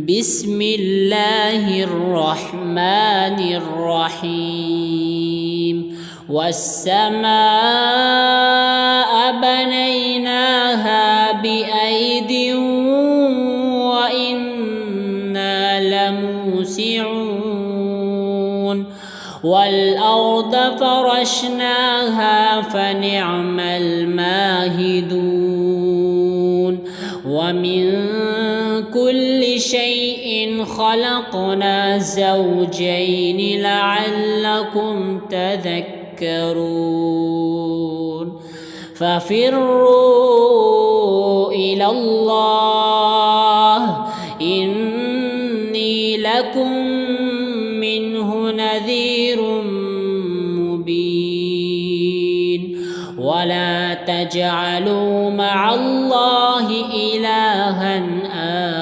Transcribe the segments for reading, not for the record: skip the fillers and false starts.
بسم الله الرحمن الرحيم والسماء بنيناها بأيد وإنا لموسعون والأرض فرشناها فنعم الماهدون ومن كل شيء خلقنا زوجين لعلكم تذكرون ففروا إلى الله إني لكم منه نذير مبين ولا تجعلوا مع الله إلها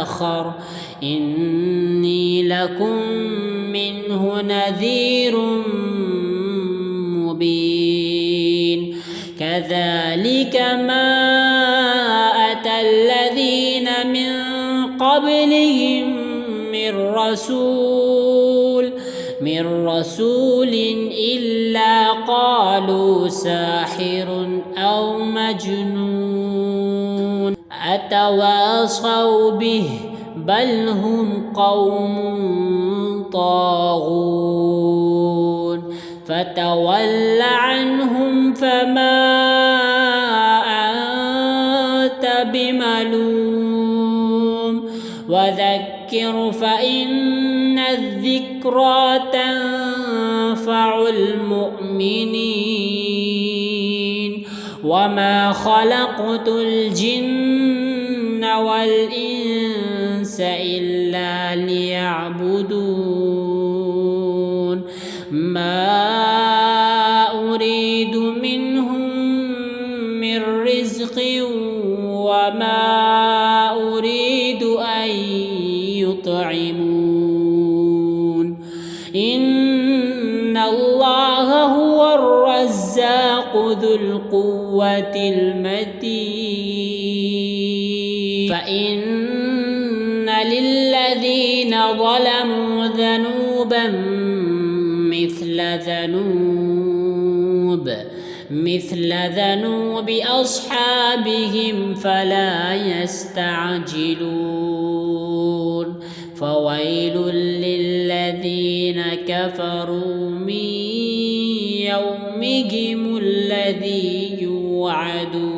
آخر إني لكم منه نذير مبين كذلك ما أتى الذين من قبلهم من رسول إلا قالوا ساحر أو مجنون أتواصوا به بل هم قوم طاغون فتول عنهم فما أنت بملوم وذكر فإن الذكرى تنفع المؤمنين وما خلقت الجن والإنس إلا ليعبدون ما أريد منهم من رزق وما أريد أن يطعمون إن الله هو الرزاق ذو القوة المتين فإن للذين ظلموا ذنوبا مثل ذنوب أصحابهم فلا يستعجلون فويل للذين كفروا من يومهم الذي يوعدون.